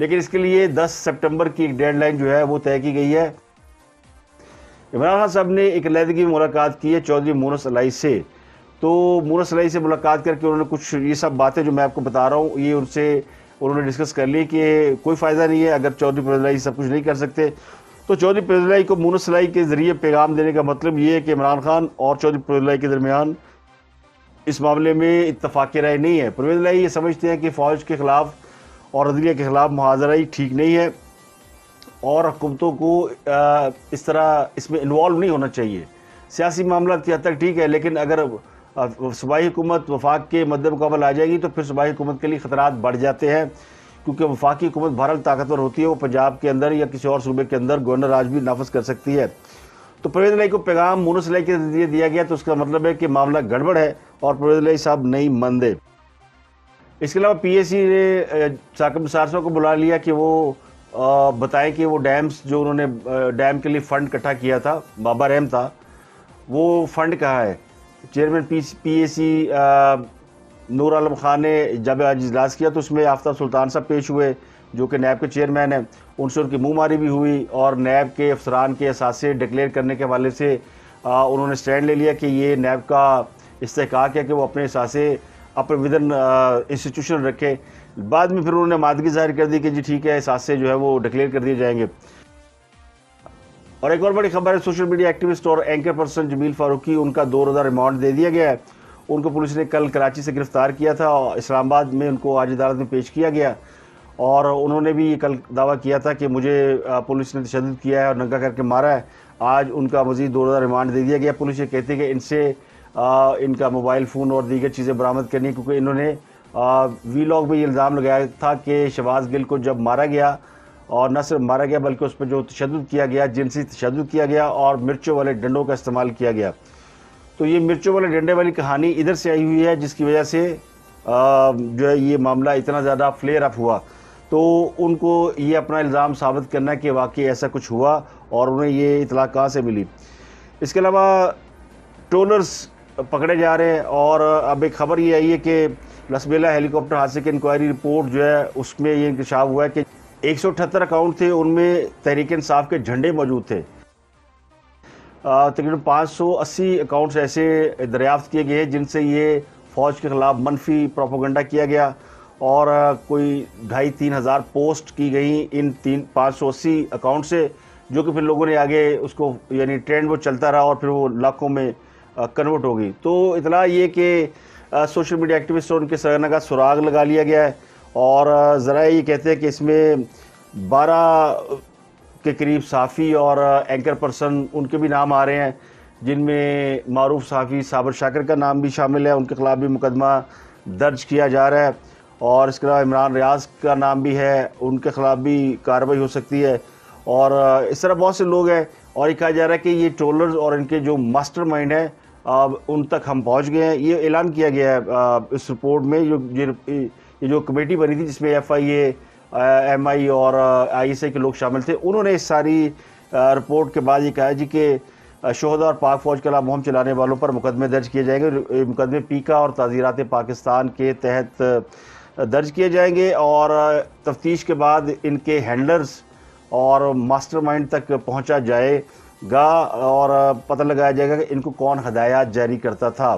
لیکن اس کے لیے 10 سپٹمبر کی ایک ڈیڈ لائن جو ہے وہ طے کی گئی ہے۔ عمران خان صاحب نے ایک علیحدگی میں ملاقات کی ہے چودھری مونس علائی سے، تو مونس علائی سے ملاقات کر کے انہوں نے کچھ یہ سب باتیں جو میں آپ کو بتا رہا ہوں یہ ان سے انہوں نے ڈسکس کر لی کہ کوئی فائدہ نہیں ہے اگر چودھری پرویز علائی سب کچھ نہیں کر سکتے، تو چودھری پرویز علائی کو مونس علائی کے ذریعے پیغام دینے کا مطلب یہ ہے کہ عمران خان اور چودھری پرویز علائی کے درمیان اس معاملے میں اتفاق رائے نہیں ہے۔ پرویز علائی یہ سمجھتے ہیں کہ فوج کے خلاف اور عدلیہ کے خلاف محاذرائی ٹھیک نہیں ہے اور حکومتوں کو اس طرح اس میں انوالو نہیں ہونا چاہیے۔ سیاسی معاملات کی حد تک ٹھیک ہے، لیکن اگر صوبائی حکومت وفاق کے مد مقابل آ جائے گی تو پھر صوبائی حکومت کے لیے خطرات بڑھ جاتے ہیں، کیونکہ وفاقی حکومت بہرحال طاقتور ہوتی ہے، وہ پنجاب کے اندر یا کسی اور صوبے کے اندر گورنر راج بھی نافذ کر سکتی ہے۔ تو پرویز علائی کو پیغام مونس علائی کے ذریعے دیا گیا، تو اس کا مطلب ہے کہ معاملہ گڑبڑ ہے اور پرویز علائی صاحب نہیں مندے۔ اس کے علاوہ پی اے سی نے ثاقب نثار صاحب کو بلا لیا کہ وہ بتائیں کہ وہ ڈیمز جو انہوں نے ڈیم کے لیے فنڈ اکٹھا کیا تھا، بابا رحم تھا، وہ فنڈ کہاں ہے؟ چیئرمین پی اے سی نور عالم خان نے جب آج اجلاس کیا تو اس میں آفتاب سلطان صاحب پیش ہوئے جو کہ نیب کے چیئرمین ہیں، ان سے ان کی منہ ماری بھی ہوئی اور نیب کے افسران کے اثاثے ڈکلیئر کرنے کے حوالے سے انہوں نے سٹینڈ لے لیا کہ یہ نیب کا استحقاق ہے کہ وہ اپنے اثاثے اپنے ودن انسٹیٹیوشن رکھے۔ بعد میں پھر انہوں نے آمادگی ظاہر کر دی کہ جی ٹھیک ہے اثاثے جو ہے وہ ڈکلیئر کر دیے جائیں گے۔ اور ایک اور بڑی خبر ہے، سوشل میڈیا ایکٹیوسٹ اور اینکر پرسن جمیل فاروقی، ان کا 2 روزہ ریمانڈ دے دیا گیا ہے۔ ان کو پولیس نے کل کراچی سے گرفتار کیا تھا اور اسلام آباد میں ان کو آج عدالت میں پیش کیا گیا، اور انہوں نے بھی کل دعویٰ کیا تھا کہ مجھے پولیس نے تشدد کیا ہے اور ننگا کر کے مارا ہے۔ آج ان کا مزید 2 روزہ ریمانڈ دے دیا گیا۔ پولیس یہ کہتی ہے کہ ان سے ان کا موبائل فون اور دیگر چیزیں برآمد کرنی، کیونکہ انہوں نے وی لاگ میں یہ الزام لگایا تھا کہ شہباز گل کو جب مارا گیا، اور نہ صرف مارا گیا بلکہ اس پہ جو تشدد کیا گیا، جنسی تشدد کیا گیا اور مرچوں والے ڈنڈوں کا استعمال کیا گیا، تو یہ مرچوں والے ڈنڈے والی کہانی ادھر سے آئی ہوئی ہے، جس کی وجہ سے جو ہے یہ معاملہ اتنا زیادہ فلیئر اپ ہوا۔ تو ان کو یہ اپنا الزام ثابت کرنا کہ واقعی ایسا کچھ ہوا اور انہیں یہ اطلاع کہاں سے ملی۔ اس کے علاوہ ٹولرز پکڑے جا رہے ہیں، اور اب ایک خبر یہ آئی ہے کہ لسبیلا ہیلی کاپٹر حادثے کی انکوائری رپورٹ جو ہے اس میں یہ انکشاف ہوا ہے کہ 178 اکاؤنٹ تھے، ان میں تحریک انصاف کے جھنڈے موجود تھے۔ تقریباً 580 اکاؤنٹس ایسے دریافت کیے گئے جن سے یہ فوج کے خلاف منفی پروپیگنڈا کیا گیا، اور کوئی 2,500-3 ہزار پوسٹ کی گئیں ان 580 اکاؤنٹ سے، جو کہ پھر لوگوں نے آگے اس کو یعنی ٹرینڈ وہ چلتا رہا اور پھر وہ لاکھوں میں کنورٹ ہو گئی۔ تو اطلاع یہ کہ سوشل میڈیا ایکٹیوسٹ اور ان کے سرگرمیوں کا سراغ لگا لیا گیا ہے، اور ذرائع یہ کہتے ہیں کہ اس میں 12 کے قریب صحافی اور اینکر پرسن ان کے بھی نام آ رہے ہیں، جن میں معروف صحافی صابر شاکر کا نام بھی شامل ہے، ان کے خلاف بھی مقدمہ درج کیا جا رہا ہے، اور اس کے علاوہ عمران ریاض کا نام بھی ہے، ان کے خلاف بھی کارروائی ہو سکتی ہے، اور اس طرح بہت سے لوگ ہیں۔ اور یہ کہا جا رہا ہے کہ یہ ٹرولرز اور ان کے جو ماسٹر مائنڈ ہیں ان تک ہم پہنچ گئے ہیں۔ یہ اعلان کیا گیا ہے اس رپورٹ میں، یہ جو کمیٹی بنی تھی جس میں ایف آئی اے، ایم آئی اور آئی ایس آئی کے لوگ شامل تھے، انہوں نے اس ساری رپورٹ کے بعد یہ کہا جی کہ شہداء اور پاک فوج کے خلاف مہم چلانے والوں پر مقدمے درج کیے جائیں گے۔ مقدمے پیکا اور تعزیرات پاکستان کے تحت درج کیے جائیں گے، اور تفتیش کے بعد ان کے ہینڈلرز اور ماسٹر مائنڈ تک پہنچا جائے گا اور پتہ لگایا جائے گا کہ ان کو کون ہدایات جاری کرتا تھا۔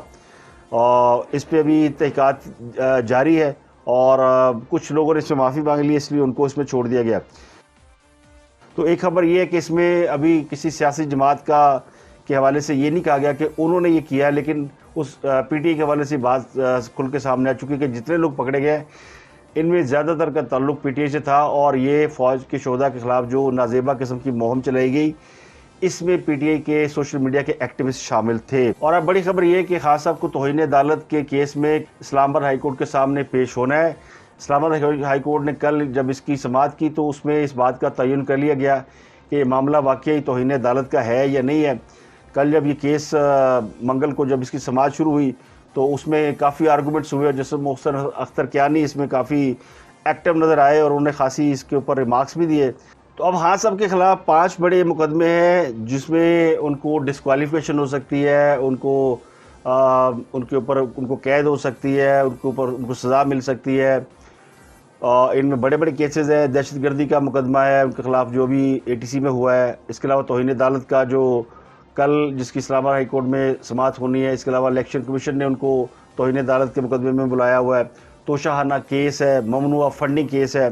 اس پہ ابھی تحقیقات جاری ہے، اور کچھ لوگوں نے اس میں معافی مانگ لی، اس لیے ان کو اس میں چھوڑ دیا گیا۔ تو ایک خبر یہ ہے کہ اس میں ابھی کسی سیاسی جماعت کے حوالے سے یہ نہیں کہا گیا کہ انہوں نے یہ کیا، لیکن اس پی ٹی آئی کے حوالے سے بات کھل کے سامنے آ چکی کہ جتنے لوگ پکڑے گئے ان میں زیادہ تر کا تعلق پی ٹی آئی سے تھا، اور یہ فوج کے شہداء کے خلاف جو نازیبا قسم کی مہم چلائی گئی اس میں پی ٹی آئی کے سوشل میڈیا کے ایکٹیوسٹ شامل تھے۔ اور اب بڑی خبر یہ ہے کہ خان صاحب کو توہین عدالت کے کیس میں اسلام آباد ہائی کورٹ کے سامنے پیش ہونا ہے۔ اسلام آباد ہائی کورٹ نے کل جب اس کی سماعت کی تو اس میں اس بات کا تعین کر لیا گیا کہ یہ معاملہ واقعی توہین عدالت کا ہے یا نہیں ہے۔ کل جب یہ کیس منگل کو جب اس کی سماعت شروع ہوئی تو اس میں کافی آرگومنٹس ہوئے، اور جسٹس محسن اختر کیانی اس میں کافی ایکٹیو نظر آئے اور انہوں نے خاصی اس کے اوپر ریمارکس بھی دیے۔ تو اب خان صاحب کے خلاف 5 بڑے مقدمے ہیں جس میں ان کو ڈسکوالیفیکیشن ہو سکتی ہے، ان کے اوپر ان کو قید ہو سکتی ہے، ان کے اوپر ان کو سزا مل سکتی ہے، ان میں بڑے بڑے کیسز ہیں. دہشت گردی کا مقدمہ ہے ان کے خلاف جو بھی ATC میں ہوا ہے. اس کے علاوہ توہین عدالت کا جو کل جس کی اسلام آباد ہائی کورٹ میں سماعت ہونی ہے. اس کے علاوہ الیکشن کمیشن نے ان کو توہین عدالت کے مقدمے میں بلایا ہوا ہے. توشہانہ کیس ہے, ممنوعہ فنڈنگ کیس ہے.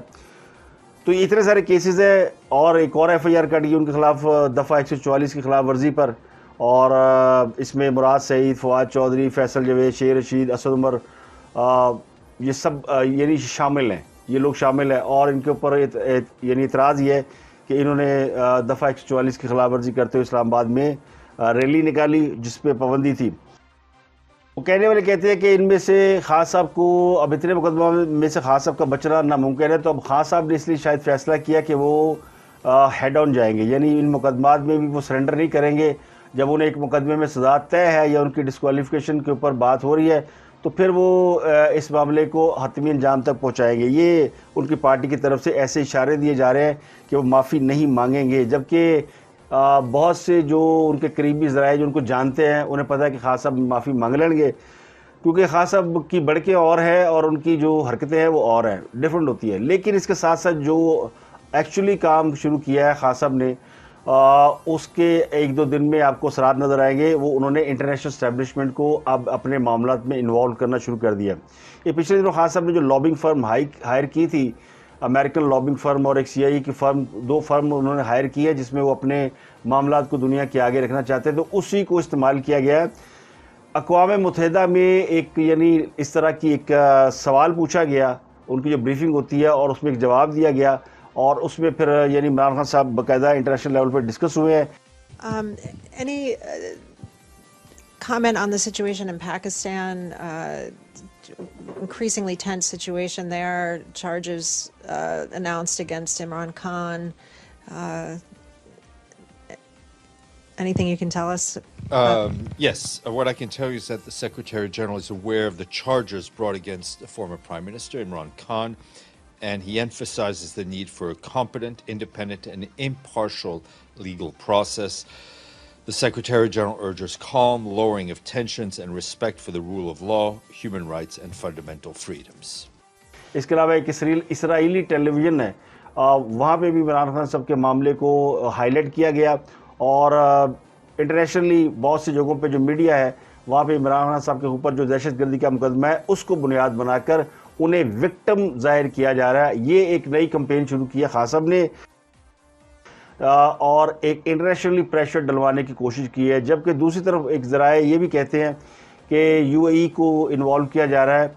تو یہ اتنے سارے کیسز ہیں. اور ایک اور FIR کاٹی ان کے خلاف دفعہ 144 کی خلاف ورزی پر, اور اس میں مراد سعید, فواد چودھری, فیصل جاوید, شیر رشید, اسد عمر, یہ سب یعنی شامل ہیں, یہ لوگ شامل ہیں. اور ان کے اوپر یعنی اعتراض یہ ہے کہ انہوں نے دفعہ 144 کی خلاف ورزی کرتے ہوئے اسلام آباد میں ریلی نکالی جس پہ پابندی تھی. وہ کہنے والے کہتے ہیں کہ ان میں سے خان صاحب کو اب اتنے مقدمہ میں سے خان صاحب کا بچنا ناممکن ہے. تو اب خان صاحب نے اس لیے شاید فیصلہ کیا کہ وہ ہیڈ آن جائیں گے, یعنی ان مقدمات میں بھی وہ سرنڈر نہیں کریں گے. جب انہیں ایک مقدمے میں سزا طے ہے یا ان کی ڈسکوالیفیکیشن کے اوپر بات ہو رہی ہے تو پھر وہ اس معاملے کو حتمی انجام تک پہنچائیں گے. یہ ان کی پارٹی کی طرف سے ایسے اشارے دیے جا رہے ہیں کہ وہ معافی نہیں مانگیں گے, جبکہ بہت سے جو ان کے قریبی ذرائع جو ان کو جانتے ہیں انہیں پتہ ہے کہ خان صاحب معافی مانگ لیں گے, کیونکہ خان صاحب کی بڑکیں اور ہے اور ان کی جو حرکتیں ہیں وہ اور ہیں, ڈیفرنٹ ہوتی ہے. لیکن اس کے ساتھ ساتھ جو ایکچولی کام شروع کیا ہے خان صاحب نے, اس کے ایک دو دن میں آپ کو اثرات نظر آئیں گے. وہ انہوں نے انٹرنیشنل اسٹیبلشمنٹ کو اب اپنے معاملات میں انوالو کرنا شروع کر دیا. یہ پچھلے دنوں خان صاحب نے جو لابنگ فرم ہائر کی تھی, امریکن لابنگ فرم اور ایک CIA کی فرم, 2 فرم انہوں نے ہائر کی ہے جس میں وہ اپنے معاملات کو دنیا کے آگے رکھنا چاہتے ہیں, تو اسی کو استعمال کیا گیا ہے. اقوام متحدہ میں ایک یعنی اس طرح کی ایک سوال پوچھا گیا, ان کی جو بریفنگ ہوتی ہے, اور اس میں ایک جواب دیا گیا, اور اس میں پھر یعنی عمران خان صاحب باقاعدہ انٹرنیشنل لیول پر ڈسکس ہوئے ہیں. Any comment on the situation in Pakistan? Increasingly tense situation there. Charges announced against Imran Khan. Anything you can tell us? Yes. What I can tell you is that the Secretary General is aware of the charges brought against the former Prime Minister Imran Khan, and he emphasizes the need for a competent, independent, and impartial legal process. The Secretary General urges calm, lowering of tensions, and respect for the rule of law, human rights, and fundamental freedoms. اس کے علاوہ ایک اسرائیلی ٹیلی vision ہے, وہاں پہ بھی عمران خان صاحب کے معاملے کو ہائی لائٹ کیا گیا, اور انٹرنیشنلی بہت سی جگہوں پہ جو میڈیا ہے وہاں پہ عمران خان صاحب کے اوپر جو دہشت گردی کا مقدمہ ہے اس کو بنیاد بنا کر انہیں وکٹم ظاہر کیا جا رہا ہے. یہ ایک نئی کمپین شروع کی ہے خان صاحب نے, اور ایک انٹرنیشنلی پریشر ڈلوانے کی کوشش کی ہے. جبکہ دوسری طرف ایک ذرائع یہ بھی کہتے ہیں کہ UAE کو انوالو کیا جا رہا ہے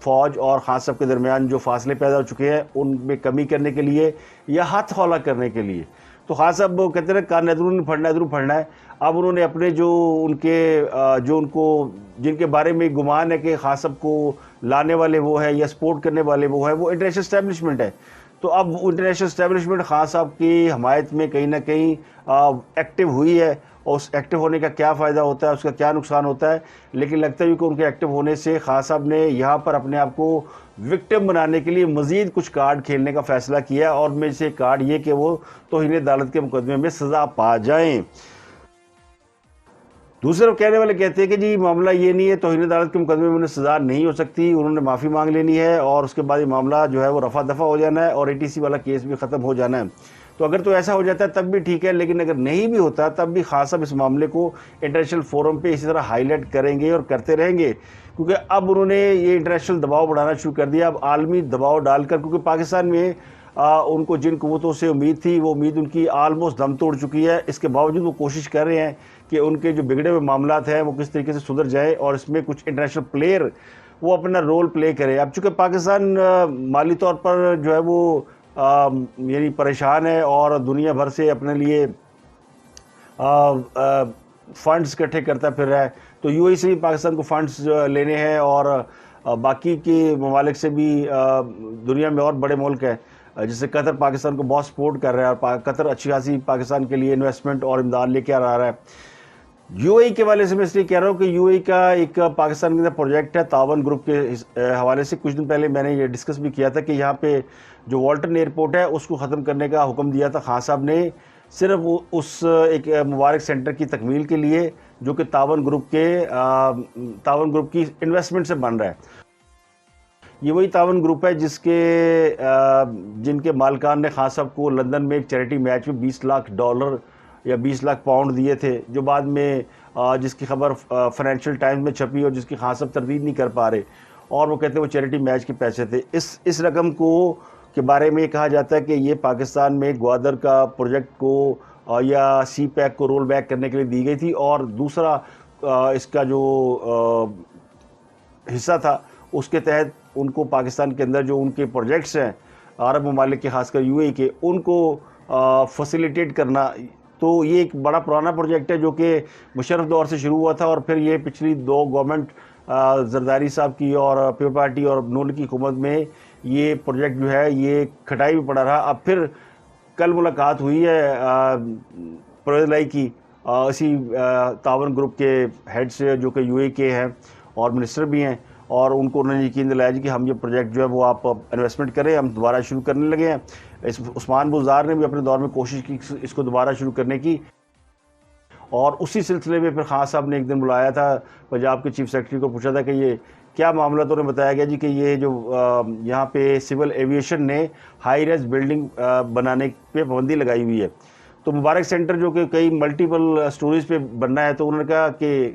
فوج اور خان صاحب کے درمیان جو فاصلے پیدا ہو چکے ہیں ان میں کمی کرنے کے لیے یا ہاتھ ہولہ کرنے کے لیے. تو خان صاحب کہتے ہیں کان ادھروں نہیں پھڑنا, ادھروں پھڑنا ہے. اب انہوں نے اپنے جو ان کو جن کے بارے میں گمان ہے کہ خان صاحب کو لانے والے وہ ہیں یا سپورٹ کرنے والے وہ ہیں, وہ انٹرنیشنل اسٹیبلشمنٹ ہے. تو اب انٹرنیشنل اسٹیبلشمنٹ خان صاحب کی حمایت میں کہیں نہ کہیں ایکٹیو ہوئی ہے, اور اس ایکٹیو ہونے کا کیا فائدہ ہوتا ہے, اس کا کیا نقصان ہوتا ہے. لیکن لگتا ہے کہ ان کے ایکٹیو ہونے سے خان صاحب نے یہاں پر اپنے آپ کو وکٹم بنانے کے لیے مزید کچھ کارڈ کھیلنے کا فیصلہ کیا, اور میں سے ایک کارڈ یہ کہ وہ توہین عدالت کے مقدمے میں سزا پا جائیں. دوسرے کہنے والے کہتے ہیں کہ جی معاملہ یہ نہیں ہے, توہین عدالت کے مقدمے میں انہیں سزا نہیں ہو سکتی, انہوں نے معافی مانگ لینی ہے اور اس کے بعد یہ معاملہ جو ہے وہ رفع دفع ہو جانا ہے اور ATC والا کیس بھی ختم ہو جانا ہے. تو اگر تو ایسا ہو جاتا ہے تب بھی ٹھیک ہے, لیکن اگر نہیں بھی ہوتا تب بھی خان صاحب اس معاملے کو انٹرنیشنل فورم پہ اسی طرح ہائی لائٹ کریں گے اور کرتے رہیں گے, کیونکہ اب انہوں نے یہ انٹرنیشنل دباؤ بڑھانا شروع کر دیا. اب عالمی دباؤ ڈال کر, کیونکہ پاکستان میں ان کو جن قوتوں سے امید تھی وہ امید ان کی آلموسٹ دم توڑ چکی ہے. اس کے باوجود وہ کوشش کر رہے ہیں کہ ان کے جو بگڑے ہوئے معاملات ہیں وہ کس طریقے سے سدھر جائیں, اور اس میں کچھ انٹرنیشنل پلیئر وہ اپنا رول پلے کرے. اب چونکہ پاکستان مالی طور پر جو ہے وہ یعنی پریشان ہے اور دنیا بھر سے اپنے لیے فنڈز اکٹھے کرتا پھر رہا ہے, تو UAE سے بھی پاکستان کو فنڈز لینے ہیں, اور باقی کے ممالک سے بھی دنیا میں اور بڑے ملک ہیں جیسے قطر پاکستان کو بہت سپورٹ کر رہا ہے, اور قطر اچھی خاصی پاکستان کے لیے انویسٹمنٹ اور امداد لے کے آ رہا ہے. UAE کے والے سے میں اس لیے کہہ رہا ہوں کہ UAE کا ایک پاکستان کے اندر پروجیکٹ ہے تعاون گروپ کے حوالے سے. کچھ دن پہلے میں نے یہ ڈسکس بھی کیا تھا کہ یہاں پہ جو والٹن ایئرپورٹ ہے اس کو ختم کرنے کا حکم دیا تھا خان صاحب نے, صرف اس ایک مبارک سینٹر کی تکمیل کے لیے جو کہ تعاون گروپ کی انویسٹمنٹ سے بن رہا ہے. یہ وہی تعاون گروپ ہے جن کے مالکان نے خان صاحب کو لندن میں ایک چیریٹی میچ میں $20 لاکھ یا $20 لاکھ دیے تھے، جو بعد میں جس کی خبر فائنینشیل ٹائمز میں چھپی اور جس کی خان صاحب تردید نہیں کر پا رہے، اور وہ کہتے ہیں وہ چیریٹی میچ کے پیسے تھے۔ اس رقم کے بارے میں یہ کہا جاتا ہے کہ یہ پاکستان میں گوادر کا پروجیکٹ کو یا سی پیک کو رول بیک کرنے کے لیے دی گئی تھی، اور دوسرا اس کا جو حصہ تھا اس کے تحت ان کو پاکستان کے اندر جو ان کے پروجیکٹس ہیں عرب ممالک کے، خاص کر UAE کے، ان کو فیسیلیٹیٹ کرنا۔ تو یہ ایک بڑا پرانا پروجیکٹ ہے جو کہ مشرف دور سے شروع ہوا تھا، اور پھر یہ پچھلی 2 گورنمنٹ زرداری صاحب کی اور پیپل پارٹی اور نون کی حکومت میں یہ پروجیکٹ جو ہے یہ کھٹائی میں پڑا رہا۔ اب پھر کل ملاقات ہوئی ہے پرویز لائی کی اسی تعاون گروپ کے ہیڈ سے جو کہ UAE کے ہیں اور منسٹر بھی ہیں، اور ان کو انہوں نے یقین دلایا کہ ہم یہ پروجیکٹ جو ہے وہ آپ انویسٹمنٹ کریں، ہم دوبارہ شروع کرنے لگے ہیں۔ عثمان بزدار نے بھی اپنے دور میں کوشش کی اس کو دوبارہ شروع کرنے کی، اور اسی سلسلے میں پھر خان صاحب نے ایک دن بلایا تھا پنجاب کے چیف سیکرٹری کو، پوچھا تھا کہ یہ کیا معاملہ، تو انہیں بتایا گیا جی کہ یہ جو یہاں پہ سول ایویشن نے ہائی ریز بلڈنگ بنانے پہ پابندی لگائی ہوئی ہے، تو مبارک سینٹر جو کہ کئی ملٹیپل سٹوریز پہ بننا ہے، تو انہوں نے کہا کہ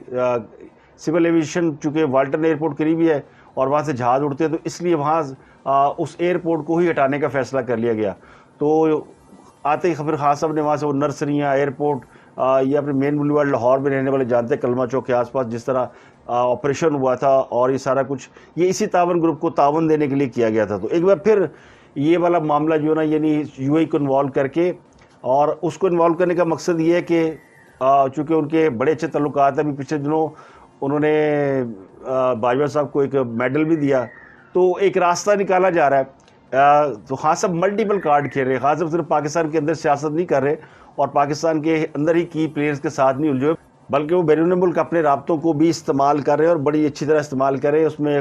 سول ایویشن چونکہ والٹن ایئرپورٹ قریب ہی ہے اور وہاں سے جہاز اڑتے ہیں، تو اس لیے وہاں اس ایئرپورٹ کو ہی ہٹانے کا فیصلہ کر لیا گیا۔ تو آتے ہی خبر خان صاحب نے وہاں سے وہ نرسریاں، ایئرپورٹ، یہ اپنے مین بلیوارڈ لاہور میں رہنے والے جانتے ہیں، کلمہ چوک کے آس پاس جس طرح آپریشن ہوا تھا، اور یہ سارا کچھ یہ اسی تعاون گروپ کو تعاون دینے کے لیے کیا گیا تھا۔ تو ایک بار پھر یہ والا معاملہ جو ہے نا، یعنی UAE کو انوالو کر کے، اور اس کو انوالو کرنے کا مقصد یہ ہے کہ چونکہ ان کے بڑے اچھے تعلقات ہیں، ابھی پچھلے دنوں انہوں نے باجوہ صاحب کو ایک میڈل بھی دیا، تو ایک راستہ نکالا جا رہا ہے۔ تو خان صاحب ملٹیپل کارڈ کھیل رہے، خان صاحب صرف پاکستان کے اندر سیاست نہیں کر رہے اور پاکستان کے اندر ہی کی پلیئرز کے ساتھ نہیں الجھے، بلکہ وہ بیرون ملک اپنے رابطوں کو بھی استعمال کر رہے ہیں، اور بڑی اچھی طرح استعمال کر رہے ہیں۔ اس میں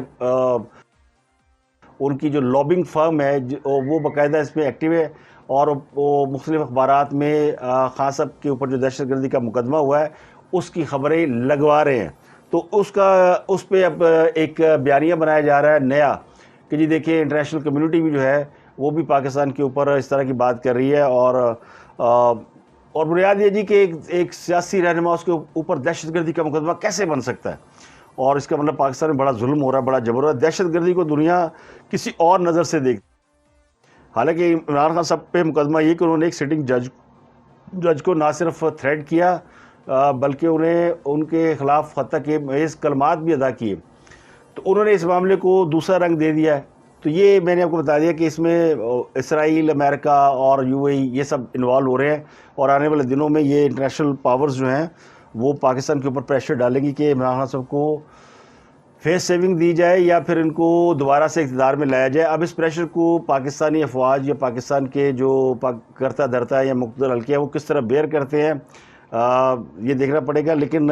ان کی جو لابنگ فرم ہے وہ باقاعدہ اس میں ایکٹیو ہے، اور وہ مختلف اخبارات میں خان صاحب کے اوپر جو دہشت گردی کا مقدمہ ہوا ہے اس کی خبریں لگوا رہے ہیں۔ تو اس پہ اب ایک بیانیہ بنایا جا رہا ہے نیا کہ جی دیکھیں انٹرنیشنل کمیونٹی بھی جو ہے وہ بھی پاکستان کے اوپر اس طرح کی بات کر رہی ہے، اور بنیاد یہ جی کہ ایک سیاسی رہنما اس کے اوپر دہشت گردی کا مقدمہ کیسے بن سکتا ہے، اور اس کا مطلب پاکستان میں بڑا ظلم ہو رہا ہے، بڑا جبر ہو رہا ہے۔ دہشت گردی کو دنیا کسی اور نظر سے دیکھتی، حالانکہ عمران خان صاحب پہ مقدمہ یہ کہ انہوں نے ایک سٹنگ جج کو نہ صرف تھریٹ کیا بلکہ انہیں ان کے خلاف حتیٰ کہ محض کلمات بھی ادا کیے، تو انہوں نے اس معاملے کو دوسرا رنگ دے دیا ہے۔ تو یہ میں نے آپ کو بتا دیا کہ اس میں اسرائیل، امریکہ اور UAE یہ سب انوالو ہو رہے ہیں، اور آنے والے دنوں میں یہ انٹرنیشنل پاورز جو ہیں وہ پاکستان کے اوپر پریشر ڈالے گی کہ عمران خان صاحب کو فیس سیونگ دی جائے یا پھر ان کو دوبارہ سے اقتدار میں لایا جائے۔ اب اس پریشر کو پاکستانی افواج یا پاکستان کے جو کرتا دھرتا ہے یا مقتدر حلقے ہیں وہ کس طرح بیئر کرتے ہیں یہ دیکھنا پڑے گا، لیکن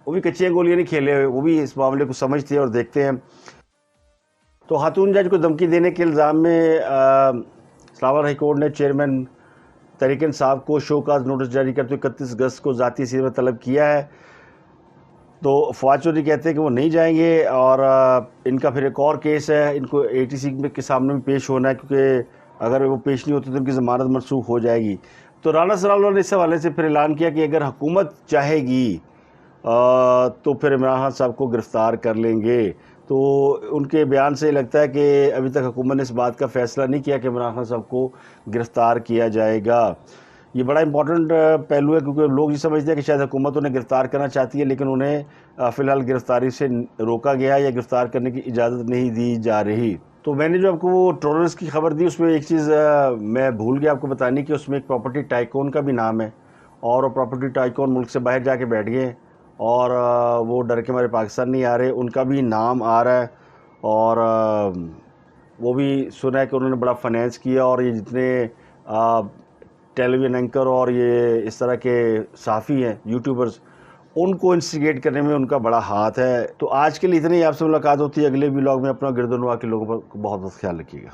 وہ بھی کچیاں گولیاں نہیں کھیلے ہوئے، وہ بھی اس معاملے کو سمجھتے ہیں اور دیکھتے ہیں۔ تو خاتون جج کو دھمکی دینے کے الزام میں اسلام آباد ہائی کورٹ نے چیئرمین تحریک انصاف کو شو کاز نوٹس جاری کرتے ہوئے 31 اگست کو ذاتی حیثیت میں طلب کیا ہے۔ تو فواد چودھری کہتے ہیں کہ وہ نہیں جائیں گے، اور ان کا پھر ایک اور کیس ہے، ان کو ATC کے سامنے میں پیش ہونا ہے، کیونکہ اگر وہ پیش نہیں ہوتے تو ان کی ضمانت منسوخ ہو جائے گی۔ تو رانا ثناءاللہ نے اس حوالے سے پھر اعلان کیا کہ اگر حکومت چاہے گی تو پھر عمران خان صاحب کو گرفتار کر لیں گے۔ تو ان کے بیان سے لگتا ہے کہ ابھی تک حکومت نے اس بات کا فیصلہ نہیں کیا کہ عمران خان صاحب کو گرفتار کیا جائے گا۔ یہ بڑا امپورٹنٹ پہلو ہے، کیونکہ لوگ یہ سمجھتے ہیں کہ شاید حکومت انہیں گرفتار کرنا چاہتی ہے، لیکن انہیں فی الحال گرفتاری سے روکا گیا یا گرفتار کرنے کی اجازت نہیں دی جا رہی۔ تو میں نے جو آپ کو وہ ٹرولرز کی خبر دی اس میں ایک چیز میں بھول گیا آپ کو بتانی کہ اس میں ایک پراپرٹی ٹائکون کا بھی نام ہے، اور وہ پراپرٹی ٹائکون ملک سے باہر جا کے بیٹھ گئے، اور وہ ڈر کے ہمارے پاکستان نہیں آ رہے، ان کا بھی نام آ رہا ہے، اور وہ بھی سنا ہے کہ انہوں نے بڑا فائنینس کیا، اور یہ جتنے ٹیلی ویژن اینکر اور یہ اس طرح کے صحافی ہیں، یوٹیوبرز، ان کو انسٹیگیٹ کرنے میں ان کا بڑا ہاتھ ہے۔ تو آج کے لیے اتنے ہی، آپ سے ملاقات ہوتی ہے اگلے ولاگ میں۔ اپنا گرد و نواح کے لوگوں پر بہت بہت خیال رکھیے گا۔